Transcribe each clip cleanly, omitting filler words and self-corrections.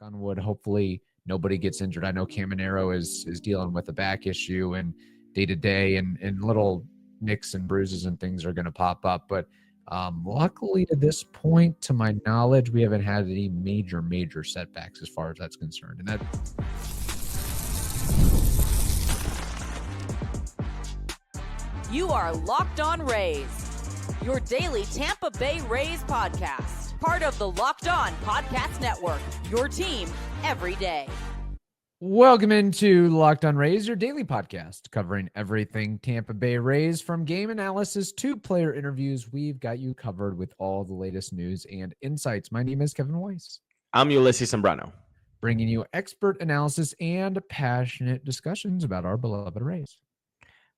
on wood, hopefully nobody gets injured. I know Caminero is dealing with a back issue and day to day, and little nicks and bruises and things are going to pop up. But luckily, to this point, to my knowledge, we haven't had any major setbacks as far as that's concerned. And that. You are Locked On Rays, your daily Tampa Bay Rays podcast. Part of the Locked On Podcast Network, your team every day. Welcome into Locked On Rays, your daily podcast covering everything Tampa Bay Rays, from game analysis to player interviews. We've got you covered with all the latest news and insights. My name is Kevin Weiss. I'm Ulises Sambrano, bringing you expert analysis and passionate discussions about our beloved Rays.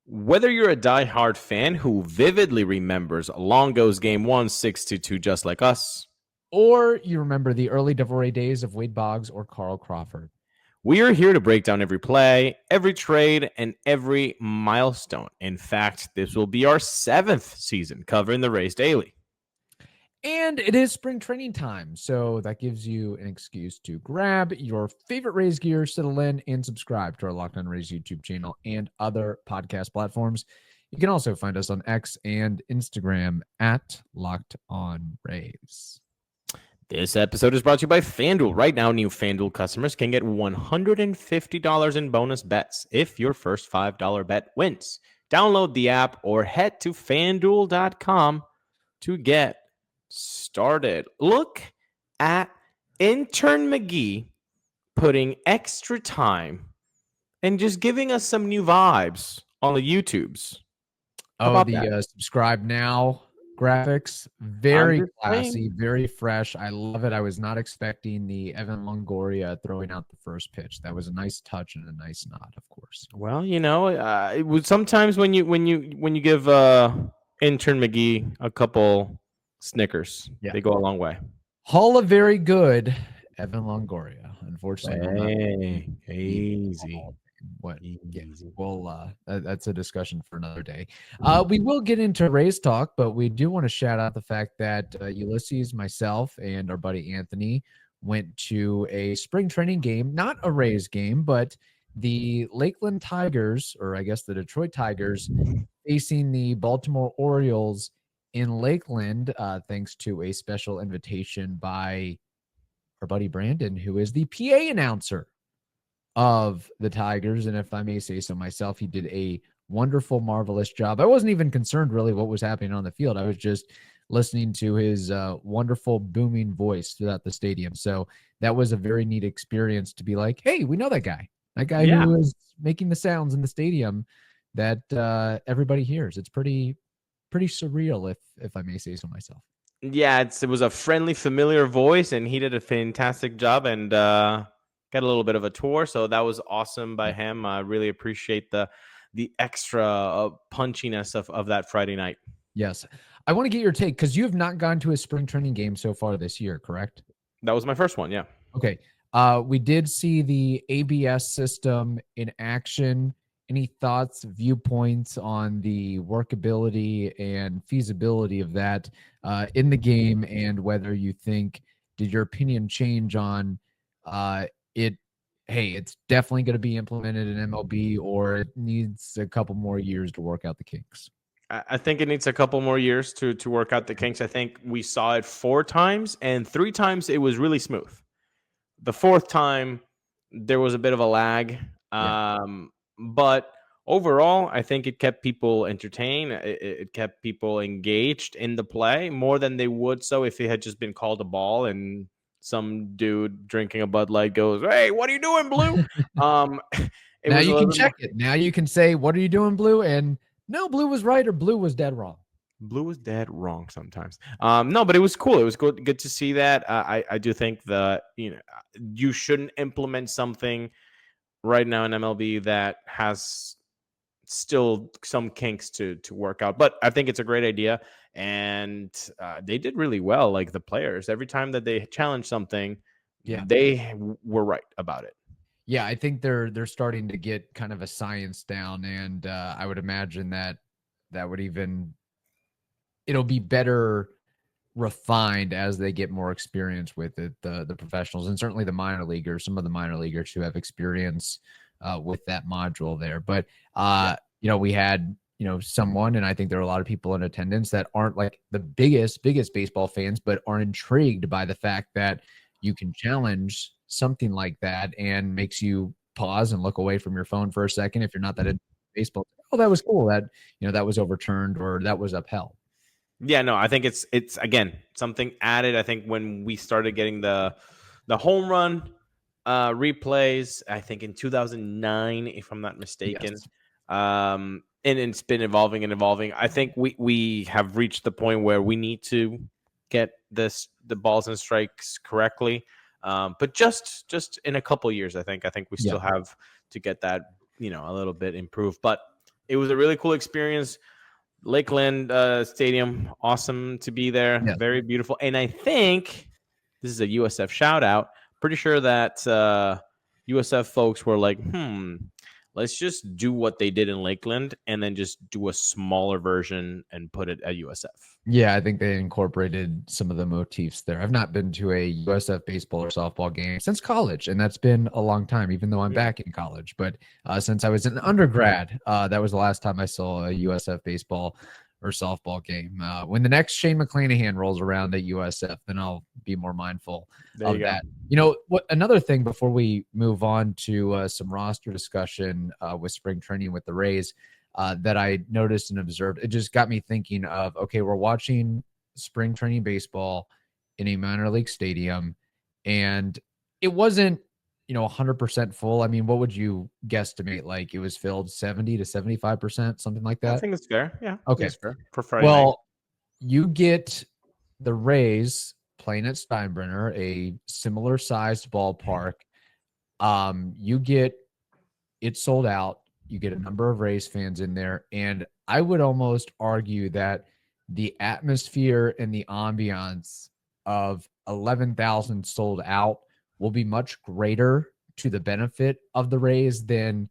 Whether you're a diehard fan who vividly remembers Longo's Game 1 6-2 just like us, or you remember the early Devil Ray days of Wade Boggs or Carl Crawford, we are here to break down every play, every trade, and every milestone. In fact, this will be our 7th season covering the Rays daily. And it is spring training time, so that gives you an excuse to grab your favorite Rays gear, settle in, and subscribe to our Locked On Rays YouTube channel and other podcast platforms. You can also find us on X and Instagram at Locked On Rays. This episode is brought to you by FanDuel. Right now, new FanDuel customers can get $150 in bonus bets if your first $5 bet wins. Download the app or head to FanDuel.com to get started. Look at intern McGee putting extra time and just giving us some new vibes on the YouTubes. Subscribe now graphics, very classy, very fresh. I love it. I was not expecting the Evan Longoria throwing out the first pitch. That was a nice touch and a nice nod, of course. Well, it was sometimes when you give intern McGee a couple Snickers, they go a long way. Hall of Very Good, Evan Longoria. Unfortunately, easy. What? Yeah, well, that's a discussion for another day. We will get into Rays talk, but we do want to shout out the fact that Ulises, myself, and our buddy Anthony went to a spring training game, not a Rays game, but the Lakeland Tigers, or I guess the Detroit Tigers, facing the Baltimore Orioles in Lakeland, thanks to a special invitation by our buddy Brandon, who is the PA announcer of the Tigers. And if I may say so myself, he did a wonderful, marvelous job. I wasn't even concerned really what was happening on the field. I was just listening to his wonderful booming voice throughout the stadium. So that was a very neat experience to be like, hey, we know that guy who is making the sounds in the stadium that everybody hears. It's pretty surreal, if I may say so myself. Yeah, it was a friendly, familiar voice, and he did a fantastic job, and got a little bit of a tour, so that was awesome by him. I really appreciate the extra punchiness of that Friday night. Yes. I want to get your take, because you have not gone to a spring training game so far this year, correct? That was my first one, yeah. Okay. We did see the ABS system in action. Any thoughts, viewpoints on the workability and feasibility of that in the game, and whether you think, did your opinion change on it's definitely going to be implemented in MLB, or it needs a couple more years to work out the kinks? I think it needs a couple more years to work out the kinks. I think we saw it 4 times, and 3 times it was really smooth. The 4th time, there was a bit of a lag. But overall, I think it kept people entertained. It kept people engaged in the play more than they would so if it had just been called a ball and some dude drinking a Bud Light goes, "Hey, what are you doing, Blue?" Now you can check it. Now you can say, "What are you doing, Blue?" And no, Blue was right or Blue was dead wrong. Blue was dead wrong sometimes. No, but it was cool. It was good to see that. I do think that you shouldn't implement something right now in MLB that has still some kinks to work out. But I think it's a great idea. And they did really well, like the players. Every time that they challenged something, they were right about it. Yeah, I think they're starting to get kind of a science down, and I would imagine that would even, it'll be better refined as they get more experience with it, the professionals, and certainly the minor leaguers, some of the minor leaguers who have experience with that module there. But we had someone, and I think there are a lot of people in attendance that aren't like the biggest baseball fans, but are intrigued by the fact that you can challenge something like that, and makes you pause and look away from your phone for a second if you're not that into baseball. Oh, that was cool. That that was overturned or that was upheld. Yeah, no, I think it's again something added. I think when we started getting the home run replays, I think in 2009, if I'm not mistaken, Yes. And it's been evolving and evolving. I think we have reached the point where we need to get the balls and strikes correctly. But just in a couple years, I think we still have to get that a little bit improved. But it was a really cool experience. Lakeland Stadium, awesome to be there. Yeah. Very beautiful. And I think this is a USF shout out. Pretty sure that USF folks were like, let's just do what they did in Lakeland and then just do a smaller version and put it at USF. Yeah, I think they incorporated some of the motifs there. I've not been to a USF baseball or softball game since college, and that's been a long time, even though I'm back in college. But since I was an undergrad, that was the last time I saw a USF baseball or softball game. When the next Shane McClanahan rolls around at USF, then I'll be more mindful of that. What another thing before we move on to some roster discussion with spring training with the Rays, that I noticed and observed, it just got me thinking of, okay, we're watching spring training baseball in a minor league stadium, and it wasn't, 100% full. I mean, what would you guesstimate? Like it was filled 70 to 75%, something like that? I think it's fair. Yeah. Okay. It's fair for Friday Well, night. you get the Rays playing at Steinbrenner, a similar sized ballpark. You get it sold out. You get a number of Rays fans in there. And I would almost argue that the atmosphere and the ambiance of 11,000 sold out will be much greater to the benefit of the Rays than,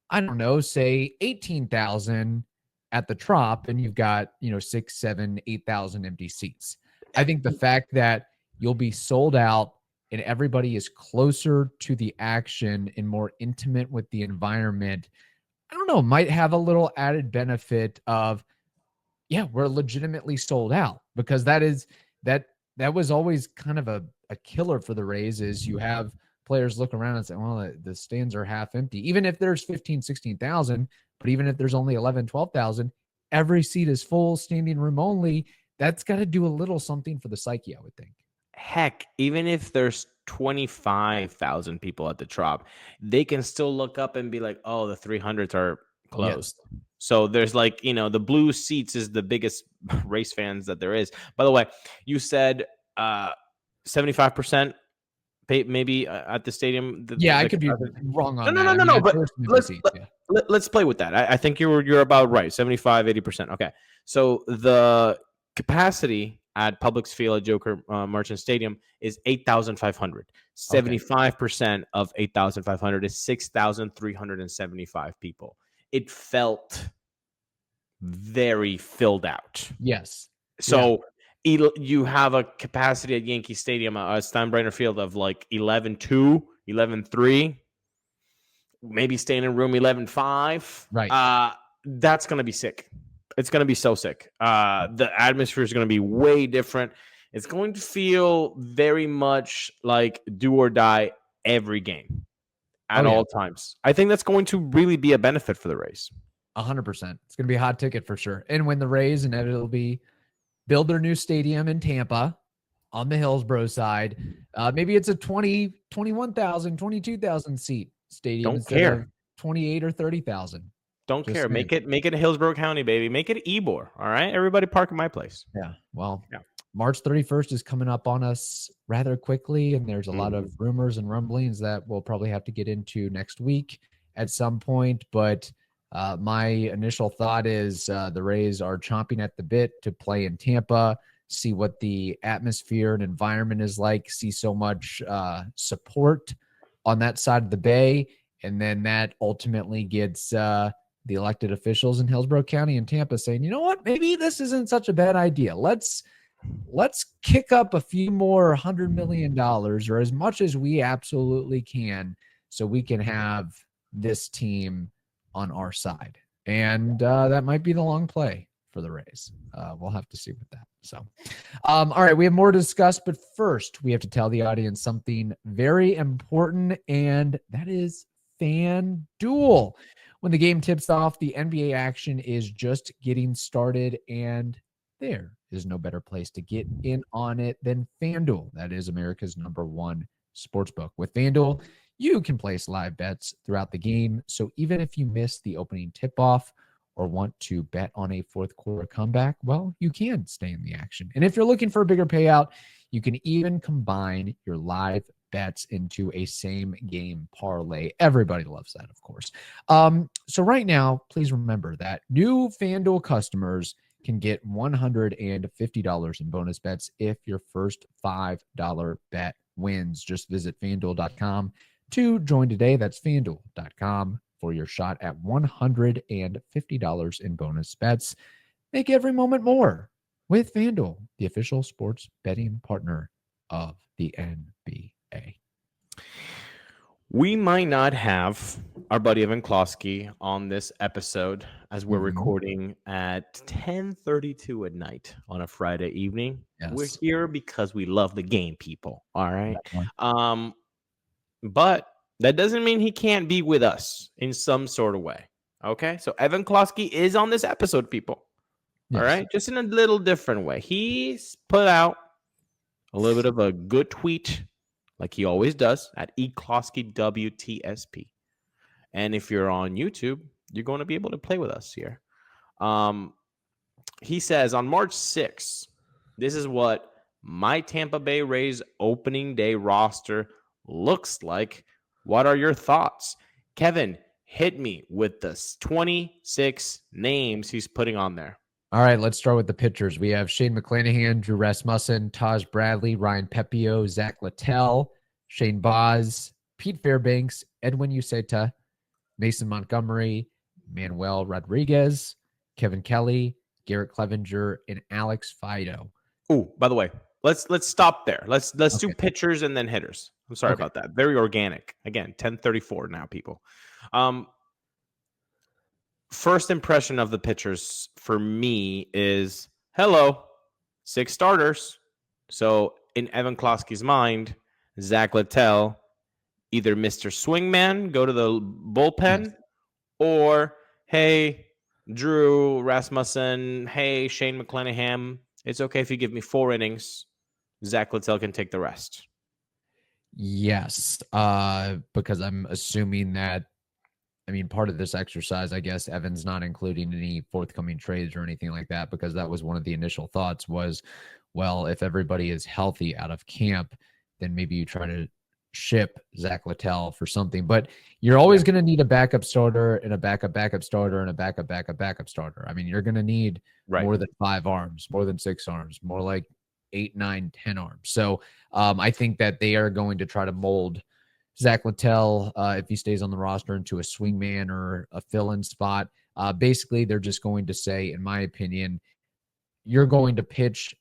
I don't know, say 18,000 at the Trop, and you've got, 6, 7, 8,000 empty seats. I think the fact that you'll be sold out and everybody is closer to the action and more intimate with the environment, I don't know, might have a little added benefit of, we're legitimately sold out, because that was always kind of a killer for the Rays, is you have players look around and say, well, the stands are half empty. Even if there's 15, 16,000, but even if there's only 11, 12,000, every seat is full, standing room only. That's got to do a little something for the psyche, I would think. Heck, even if there's 25,000 people at the Trop, they can still look up and be like, oh, the 300s are closed. Yes. So there's like, the blue seats is the biggest race fans that there is. By the way, you said 75% maybe at the stadium. I could be wrong on that. No. But let's play with that. I think you're about right. 75, 80%. Okay. So the capacity at Publix Field at Joker Merchant Stadium is 8,500. 75% of 8,500 is 6,375 people. It felt very filled out. Yes. So you have a capacity at Yankee Stadium, Steinbrenner Field, of like 11.2, 11.3, maybe staying in room 11.5. Right. That's going to be sick. It's going to be so sick. The atmosphere is going to be way different. It's going to feel very much like do or die every game at all times. I think that's going to really be a benefit for the Rays. 100%. It's going to be a hot ticket for sure. And when the Rays inevitably build their new stadium in Tampa on the Hillsborough side, maybe it's a 21,000, 22,000 seat stadium. Don't care. 28 or 30,000. Don't care. Make it Hillsborough County, baby. Make it Ybor. All right. Everybody park at my place. Yeah. Well, March 31st is coming up on us rather quickly, and there's a lot of rumors and rumblings that we'll probably have to get into next week at some point. But my initial thought is the Rays are chomping at the bit to play in Tampa, see what the atmosphere and environment is like, see so much support on that side of the bay, and then that ultimately gets the elected officials in Hillsborough County and Tampa saying, you know what, maybe this isn't such a bad idea. Let's let's kick up a few more $100 million or as much as we absolutely can so we can have this team on our side. And that might be the long play for the Rays. We'll have to see with that. So, all right, we have more to discuss, but first we have to tell the audience something very important, and that is FanDuel. When the game tips off, the NBA action is just getting started, and there is no better place to get in on it than FanDuel. That is America's #1 sportsbook. With FanDuel, you can place live bets throughout the game. So even if you miss the opening tip-off or want to bet on a fourth quarter comeback, well, you can stay in the action. And if you're looking for a bigger payout, you can even combine your live bets into a same game parlay. Everybody loves that, of course. So right now, please remember that new FanDuel customers can get $150 in bonus bets if your first $5 bet wins. Just visit FanDuel.com to join today. That's FanDuel.com for your shot at $150 in bonus bets. Make every moment more with FanDuel, the official sports betting partner of the NBA. We might not have our buddy Evan Closky on this episode as we're recording at 10:32 at night on a Friday evening. Yes. We're here because we love the game, people. All right. But that doesn't mean he can't be with us in some sort of way. Okay. So Evan Closky is on this episode, people. Yes. All right. Just in a little different way. He's put out a little bit of a good tweet, like he always does, at eClosky WTSP. And if you're on YouTube, you're going to be able to play with us here. He says on March 6th, this is what my Tampa Bay Rays opening day roster looks like. What are your thoughts? Kevin, hit me with the 26 names he's putting on there. All right, let's start with the pitchers. We have Shane McClanahan, Drew Rasmussen, Taj Bradley, Ryan Pepio, Zach Littell, Shane Baz, Pete Fairbanks, Edwin Uceta, Mason Montgomery, Manuel Rodriguez, Kevin Kelly, Garrett Clevenger, and Alex Fido. Oh, by the way, let's stop there. Let's do pitchers and then hitters. I'm sorry about that. Very organic. Again, 10:34 now, people. First impression of the pitchers for me is, hello, 6 starters. So in Evan Closky's mind, Zach Littell, either Mr. Swingman, go to the bullpen, or, hey, Drew Rasmussen, hey, Shane McClanahan, it's okay if you give me 4 innings. Zach Littell can take the rest. Yes, because I'm assuming that, part of this exercise, I guess Evan's not including any forthcoming trades or anything like that, because that was one of the initial thoughts was, well, if everybody is healthy out of camp, then maybe you try to ship Zach Littell for something. But you're always going to need a backup starter and a backup starter and a backup starter. You're going to need more than 5 arms, more than 6 arms, more like 8, 9, 10 arms. So I think that they are going to try to mold Zach Littell, if he stays on the roster, into a swingman or a fill-in spot. Basically, they're just going to say, in my opinion, you're going to pitch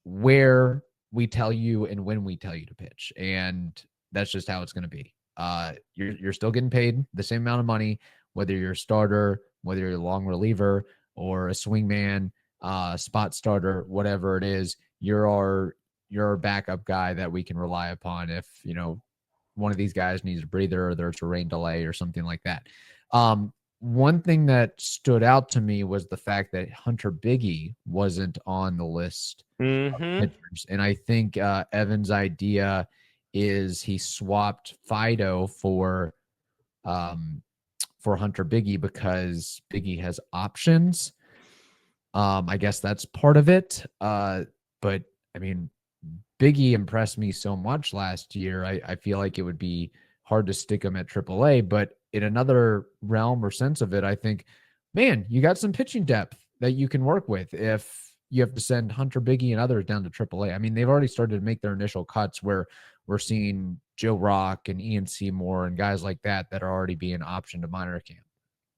where we tell you and when we tell you to pitch. And that's just how it's going to be. You're still getting paid the same amount of money, whether you're a starter, whether you're a long reliever or a swingman, spot starter, whatever it is. You're our backup guy that we can rely upon if, one of these guys needs a breather or there's a rain delay or something like that. One thing that stood out to me was the fact that Hunter Biggie wasn't on the list of pitchers. And I think Evan's idea is he swapped Fido for Hunter Biggie because Biggie has options. I guess that's part of it. But Biggie impressed me so much last year. I feel like it would be hard to stick him at AAA, but in another realm or sense of it, I think, man, you got some pitching depth that you can work with if you have to send Hunter Biggie and others down to AAA. They've already started to make their initial cuts where we're seeing Joe Rock and Ian Seymour and guys like that are already being optioned to minor camp.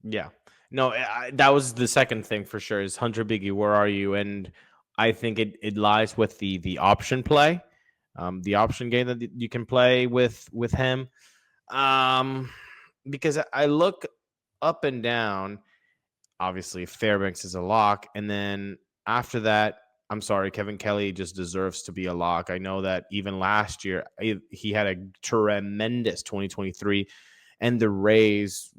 Yeah. No, that was the second thing for sure is Hunter Biggie, where are you? And I think it lies with the option play, the option game that you can play with him. Because I look up and down. Obviously, Fairbanks is a lock, and then after that, I'm sorry, Kevin Kelly just deserves to be a lock. I know that even last year he had a tremendous 2023, and the Rays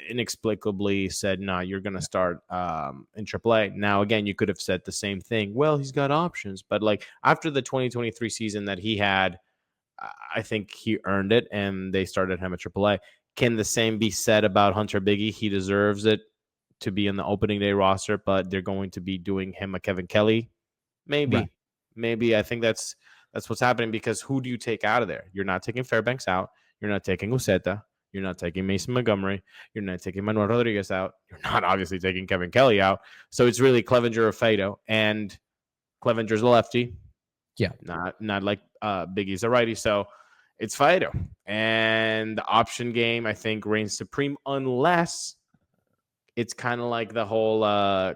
inexplicably said, "No, you're going to start in AAA." Now, again, you could have said the same thing. Well, he's got options, but like after the 2023 season that he had, I think he earned it, and they started him at AAA. Can the same be said about Hunter Biggie? He deserves it to be in the opening day roster, but they're going to be doing him a Kevin Kelly. Maybe, Right. maybe I think that's what's happening, because who do you take out of there? You're not taking Fairbanks out. You're not taking Uceta. You're not taking Mason Montgomery. You're not taking Manuel Rodriguez out. You're not obviously taking Kevin Kelly out. So it's really Clevenger or Fado, and Clevenger's a lefty. Yeah. Not like Biggie's a righty. So it's Fado, and the option game I think reigns supreme, unless it's kind of like the whole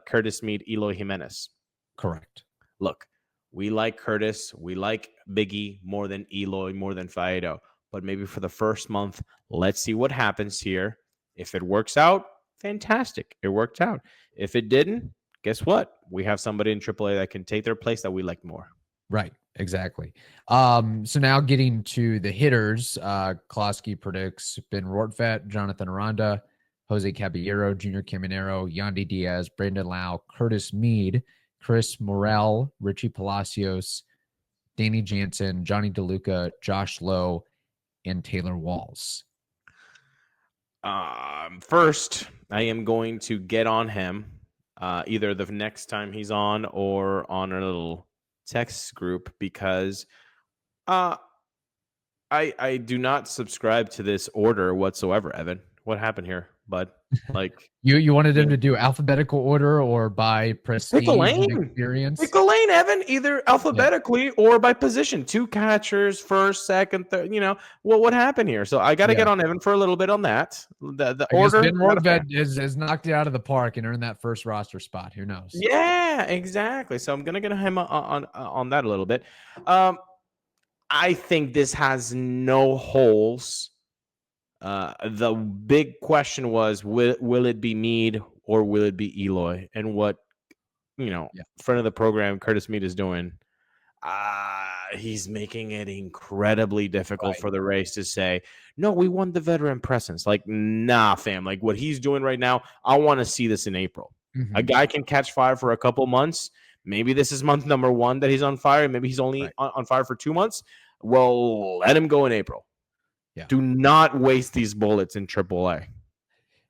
Curtis Meade, Eloy Jimenez. Correct. Look, we like Curtis. We like Biggie more than Eloy, more than Faedo. But maybe for the first month, let's see what happens here. If it works out, fantastic. It worked out. If it didn't, guess what? We have somebody in AAA that can take their place that we like more. Right. Exactly. So now getting to the hitters, Closky predicts Ben Rortvedt, Jonathan Aranda, Jose Caballero, Junior Caminero, Yandy Diaz, Brandon Lau, Curtis Meade, Chris Morel, Richie Palacios, Danny Jansen, Johnny DeLuca, Josh Lowe, and Taylor Walls. First, I am going to get on him either the next time he's on or on a little text group, because I do not subscribe to this order whatsoever. Evan, what happened here, bud? Like you wanted him to do alphabetical order or by prestige and experience? Pick a lane, Evan, either alphabetically or by position. 2 catchers, first, second, third. Well, what happened here? So I got to get on Evan for a little bit on that. The order. Ben Rortvedt has knocked it out of the park and earned that first roster spot. Who knows? Yeah, exactly. So I'm gonna get him on that a little bit. I think this has no holes. The big question was, will it be Meade or will it be Eloy? And what, friend of the program, Curtis Meade, is doing, he's making it incredibly difficult for the Rays to say, no, we want the veteran presence. Like, nah, fam. Like what he's doing right now, I want to see this in April. Mm-hmm. A guy can catch fire for a couple months. Maybe this is month number 1 that he's on fire. Maybe he's only on fire for 2 months. Well, let him go in April. Yeah. Do not waste these bullets in AAA.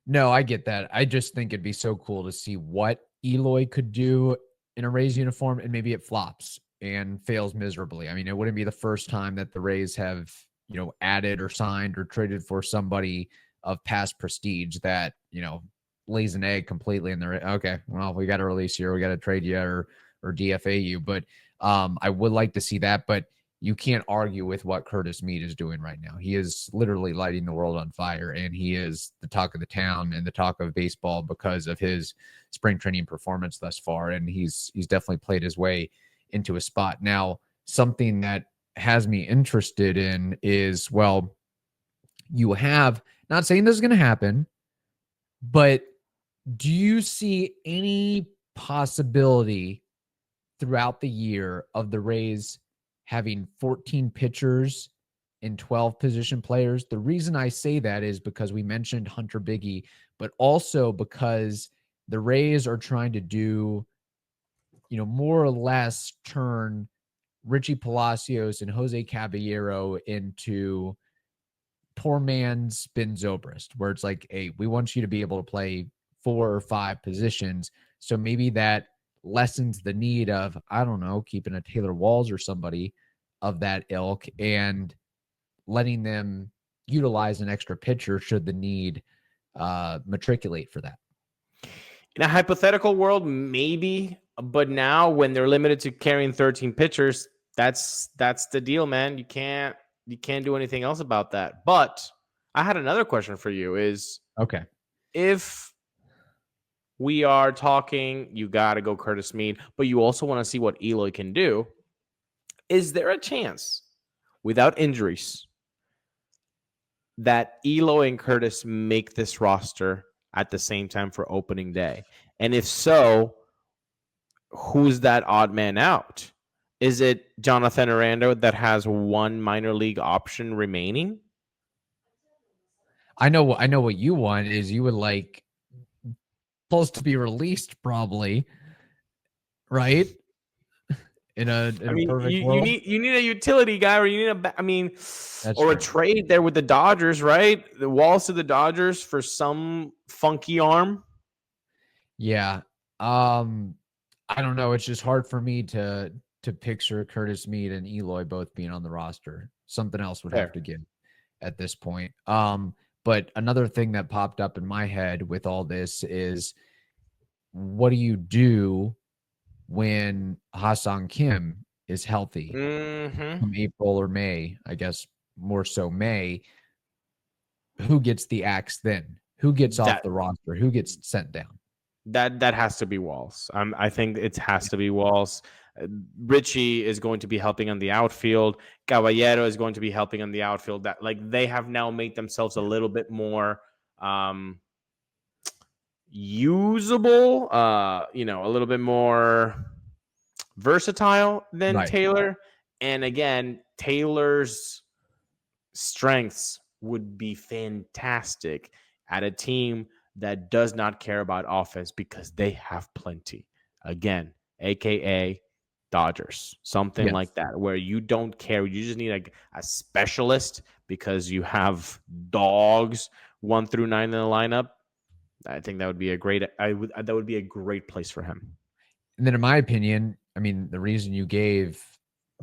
No, I get that. I just think it'd be so cool to see what Eloy could do in a Rays uniform, and maybe it flops and fails miserably. I mean, it wouldn't be the first time that the Rays have, added or signed or traded for somebody of past prestige that, lays an egg completely and they're okay, well, we got to release you, or we got to trade you or DFA you. But I would like to see that, but you can't argue with what Curtis Meade is doing right now. He is literally lighting the world on fire, and he is the talk of the town and the talk of baseball because of his spring training performance thus far. And he's definitely played his way into a spot. Now, something that has me interested in is, well, you have, not saying this is going to happen, but do you see any possibility throughout the year of the Rays having 14 pitchers and 12 position players? The reason I say that is because we mentioned Hunter Biggie, but also because the Rays are trying to do, more or less turn Richie Palacios and Jose Caballero into poor man's Ben Zobrist, where it's like, hey, we want you to be able to play 4 or 5 positions. So maybe that lessens the need of, I don't know, keeping a Taylor Walls or somebody of that ilk and letting them utilize an extra pitcher should the need matriculate for that. In a hypothetical world, maybe, but now when they're limited to carrying 13 pitchers, that's the deal, man. You can't do anything else about that. But I had another question for you is, okay, if we are talking, you got to go Curtis Mead, but you also want to see what Eloy can do. Is there a chance, without injuries, that Eloy and Curtis make this roster at the same time for opening day? And if so, who's that odd man out? Is it Jonathan Aranda that has one minor league option remaining? I know what you want is you would like Pulse to be released, probably, right? In a perfect world. You need a utility guy, or you need That's or a true. trade there with the Dodgers, right? The Walls to the Dodgers for some funky arm. Yeah. I don't know. It's just hard for me to picture Curtis Mead and Eloy both being on the roster. Something else would have to give at this point. But another thing that popped up in my head with all this is, what do you do when Ha-Seong Kim is healthy from April or May? I guess more so May. Who gets the axe then? Who gets off the roster? Who gets sent down? That has to be Walls. I think it has to be Walls. Richie is going to be helping on the outfield. Caballero is going to be helping on the outfield. That, like, they have now made themselves a little bit more usable, a little bit more versatile than Taylor. And again, Taylor's strengths would be fantastic at a team that does not care about offense because they have plenty. Again, AKA Dodgers, something like that, where you don't care. You just need a specialist because you have dogs 1 through 9 in the lineup. I think that would be that would be a great place for him. And then, in my opinion, I mean, the reason you gave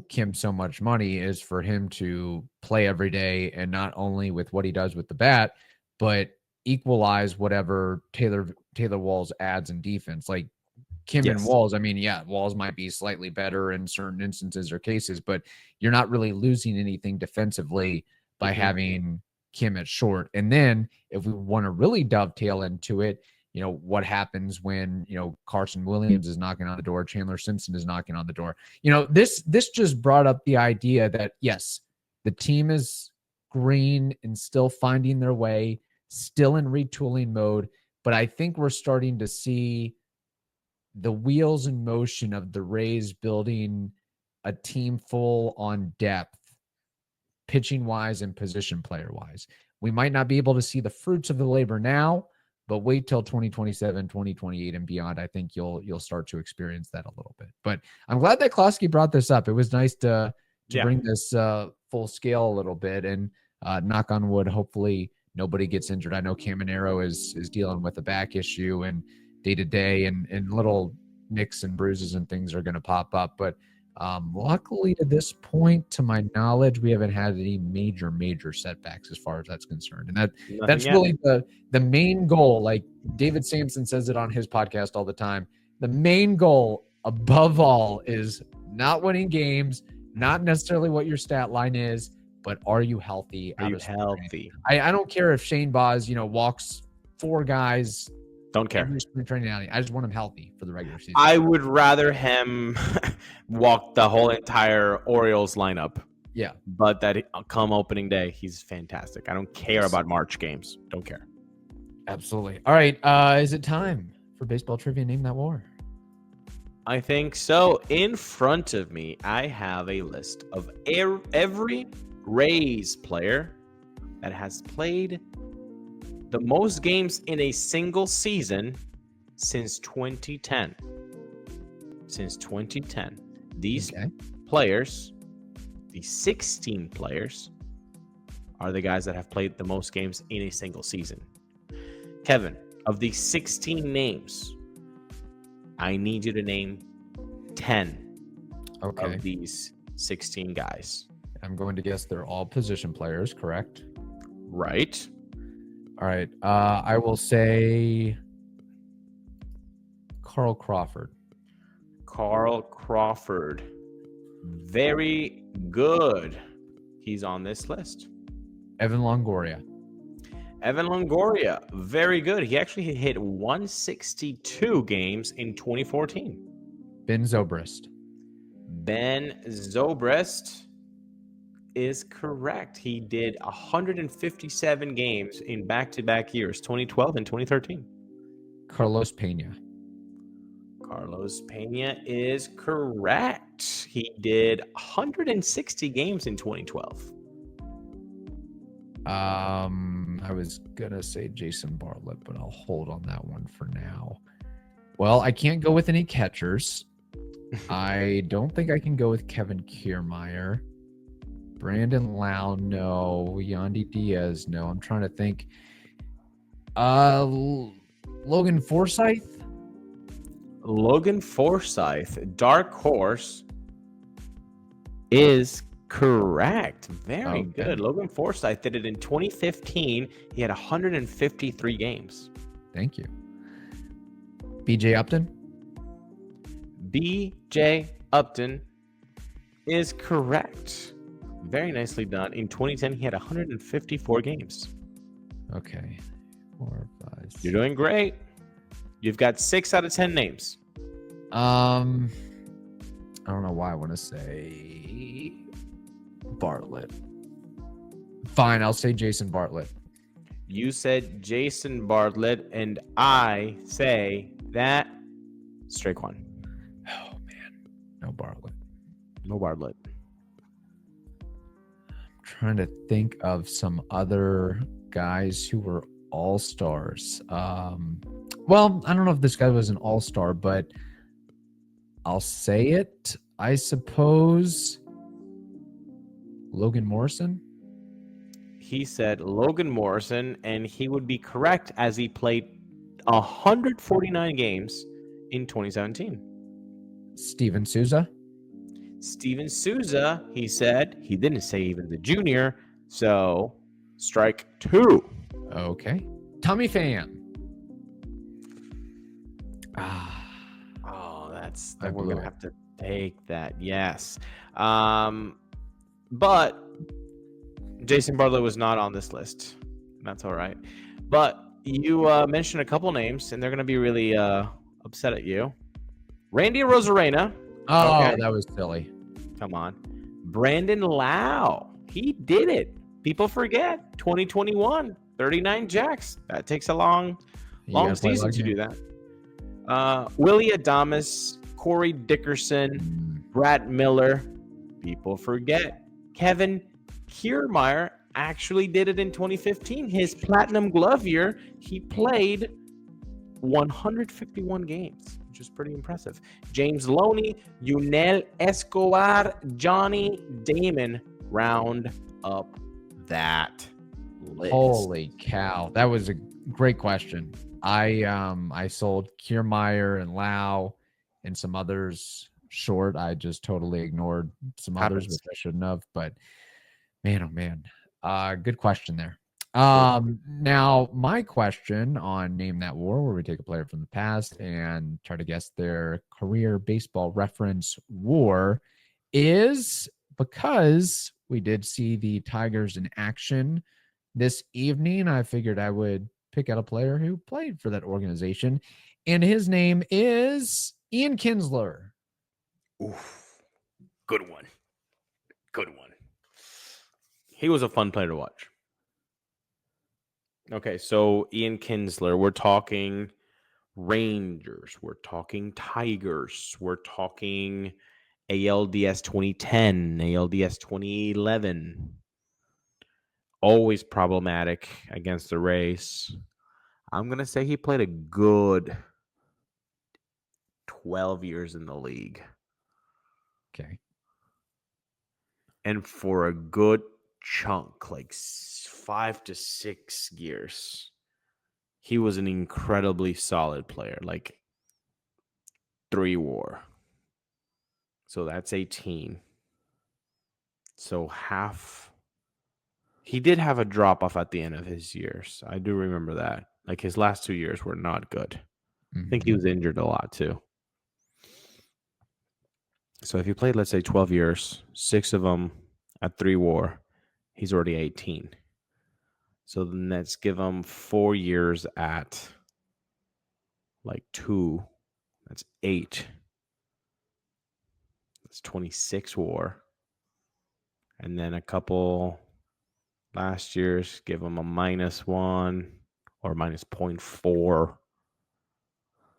Kim so much money is for him to play every day, and not only with what he does with the bat, but equalize whatever Taylor Walls adds in defense. Like Kim and Walls, I mean, yeah, Walls might be slightly better in certain instances or cases, but you're not really losing anything defensively by having Kim at short. And then if we want to really dovetail into it, what happens when, Carson Williams is knocking on the door, Chandler Simpson is knocking on the door. This just brought up the idea that, yes, the team is green and still finding their way, still in retooling mode, but I think we're starting to see the wheels in motion of the Rays building a team full on depth, pitching wise and position player wise. We might not be able to see the fruits of the labor now, but wait till 2027, 2028 and beyond. I think you'll start to experience that a little bit. But I'm glad that Closky brought this up. It was nice to bring this full scale a little bit, and knock on wood, hopefully nobody gets injured. I know Caminero is dealing with a back issue, and day to day and little nicks and bruises and things are going to pop up. But luckily, to this point, to my knowledge, we haven't had any major setbacks as far as that's concerned. And that's really the main goal. Like David Sampson says it on his podcast all the time. The main goal above all is not winning games, not necessarily what your stat line is, but are you healthy? Are you healthy? I don't care if Shane Baz, walks 4 guys. Don't care. I just want him healthy for the regular season. I would rather him walk the whole entire Orioles lineup. Yeah. But that come opening day, he's fantastic. I don't care about March games. Don't care. Absolutely. All right. Is it time for baseball trivia? Name that war. I think so. In front of me, I have a list of every Rays player that has played the most games in a single season since 2010. Since 2010. These players, the 16 players, are the guys that have played the most games in a single season. Kevin, of these 16 names, I need you to name 10 of these 16 guys. I'm going to guess they're all position players, correct? Right. All right. I will say Carl Crawford. Carl Crawford. Very good. He's on this list. Evan Longoria. Evan Longoria, very good. He actually hit 162 games in 2014. Ben Zobrist. Ben Zobrist is correct. He did 157 games in back-to-back years, 2012 and 2013. Carlos Pena. Carlos Pena is correct. He did 160 games in 2012. I was gonna say Jason Bartlett, but I'll hold on that one for now. Well, I can't go with any catchers. I don't think I can go with Kevin Kiermaier. Brandon Lau, no. Yandy Diaz, no. I'm trying to think. Logan Forsythe? Logan Forsythe, dark horse, is correct. Very good. Logan Forsythe did it in 2015. He had 153 games. Thank you. BJ Upton? BJ Upton is correct. Very nicely done. In 2010, he had 154 games. Okay. 4, 5, 6. You're doing great. You've got 6 out of 10 names. I don't know why I want to say Bartlett. Fine, I'll say Jason Bartlett. You said Jason Bartlett, and I say that Straquan. Oh, man. No Bartlett. No Bartlett. I'm trying to think of some other guys who were all-stars. Well, I don't know if this guy was an all-star, but I'll say it. I suppose Logan Morrison. He said Logan Morrison, and he would be correct as he played 149 games in 2017. Steven Souza. Steven Souza, he said. He didn't say even the junior, so strike 2. Okay. Tommy Pham. Oh, we're gonna have to take that. Yes, but Jason Bartlett was not on this list. That's all right. But you mentioned a couple names, and they're gonna be really upset at you. Randy Rosarena. Oh, okay. That was silly. Come on. Brandon Lau. He did it. People forget. 2021, 39 jacks. That takes a long season to do that. Willie Adames, Corey Dickerson, Brad Miller. People forget. Kevin Kiermaier actually did it in 2015. His platinum glove year, he played 151 games, which is pretty impressive. James Loney, Yunel Escobar, Johnny Damon round up that list. Holy cow. That was a great question. I sold Kiermaier and Lau and some others short. I just totally ignored some others, which I shouldn't have. But man, oh man, good question there. Now my question on Name That War, where we take a player from the past and try to guess their career baseball reference war, is because we did see the Tigers in action this evening. I figured I would pick out a player who played for that organization, and his name is Ian Kinsler. Oof. Good one. He was a fun player to watch. Okay, so Ian Kinsler, we're talking Rangers, we're talking Tigers, we're talking ALDS 2010, ALDS 2011. Always problematic against the Rays. I'm going to say he played a good 12 years in the league. Okay. And for a good chunk, like 5 to 6 years, he was an incredibly solid player, like 3 WAR. So that's 18. So half. He did have a drop off at the end of his years. I do remember that. Like his last 2 years were not good. I think he was injured a lot too. So if he played, let's say 12 years, 6 of them at 3 WAR, he's already 18. So then let's give him 4 years at like 2. That's 8. That's 26 WAR. And then a couple last year's, give him a -1 or minus 0.4.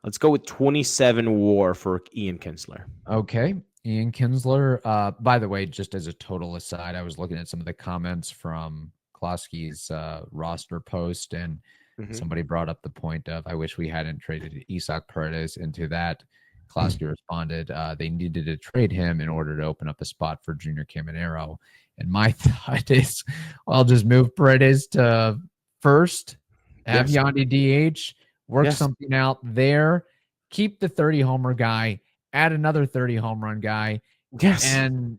Let's go with 27 WAR for Ian Kinsler. Okay. Ian Kinsler. By the way, just as a total aside, I was looking at some of the comments from Closky's roster post, and somebody brought up the point of, I wish we hadn't traded Isaac Paredes into that. Closky responded, they needed to trade him in order to open up a spot for Junior Caminero. And my thought is, I'll just move Paredes to first, have Yandy DH, work something out there, keep the 30 homer guy, add another 30 home run guy. And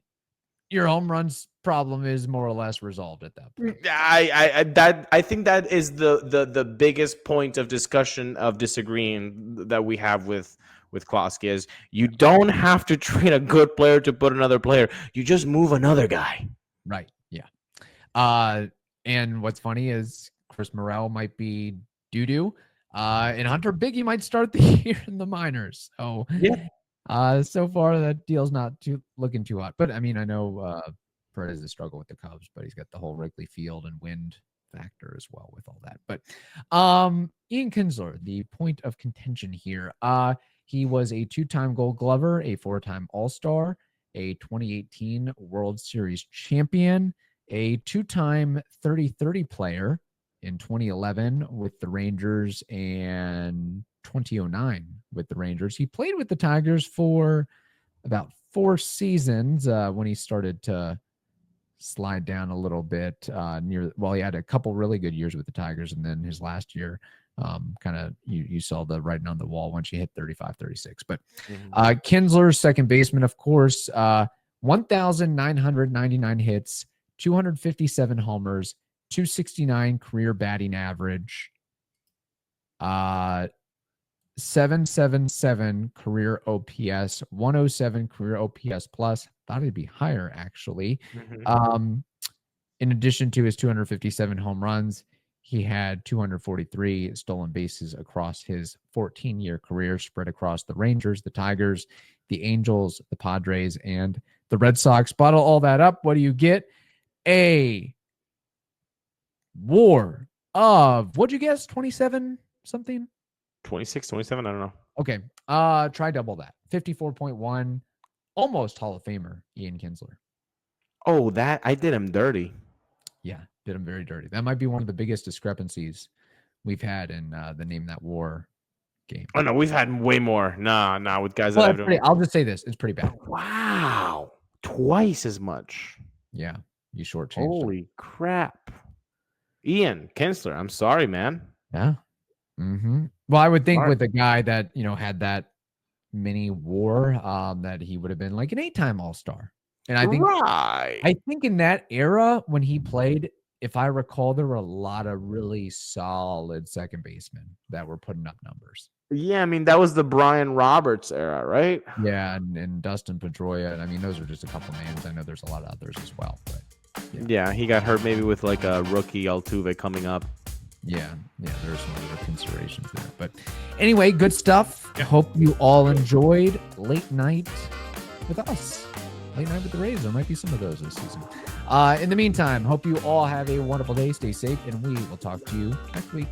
your home runs problem is more or less resolved at that point. I think that is the biggest point of discussion of disagreeing that we have with Closky is you don't have to trade a good player to put another player. You just move another guy. Right. Yeah. And what's funny is Chris Morel might be doo-doo. And Hunter Biggie might start the year in the minors. So so far that deal's not looking too hot. But I mean, I know Paredes has struggled with the Cubs, but he's got the whole Wrigley Field and wind factor as well with all that. But Ian Kinsler, the point of contention here. He was a 2-time Gold Glover, a 4-time All-Star, a 2018 World Series champion, a 2-time 30-30 player in 2011 with the Rangers and 2009 with the Rangers. He played with the Tigers for about 4 seasons when he started to slide down a little bit he had a couple really good years with the Tigers, and then his last year kind of you saw the writing on the wall once you hit 35, 36. But Kinsler, second baseman, of course, 1,999 hits, 257 homers, 269 career batting average, 777 career OPS, 107 career OPS plus. Thought it'd be higher, actually. In addition to his 257 home runs, he had 243 stolen bases across his 14-year career, spread across the Rangers, the Tigers, the Angels, the Padres, and the Red Sox. Bottle all that up. What do you get? A WAR of, what'd you guess? 27 something? 26, 27, I don't know. Okay. Try double that. 54.1. Almost Hall of Famer, Ian Kinsler. Oh, that I did him dirty. Yeah, did him very dirty. That might be one of the biggest discrepancies we've had in the Name That War game. Oh, no, we've had way more. Nah, with guys Well, that I've done. I'll just say this. It's pretty bad. Wow. Twice as much. Yeah, you shortchanged. Holy crap. Ian Kinsler, I'm sorry, man. Yeah. Well, I would think with a guy that, had that mini WAR, that he would have been like an 8-time All-Star. And I think in that era when he played, if I recall, there were a lot of really solid second basemen that were putting up numbers. Yeah, I mean, that was the Brian Roberts era, right? Yeah, and Dustin Pedroia. I mean, those are just a couple names. I know there's a lot of others as well. But yeah, he got hurt maybe with like a rookie Altuve coming up. Yeah, there's some other considerations there. But anyway, good stuff. I hope you all enjoyed Late Night with us. Late Night with the Rays. There might be some of those this season. In the meantime, hope you all have a wonderful day. Stay safe, and we will talk to you next week.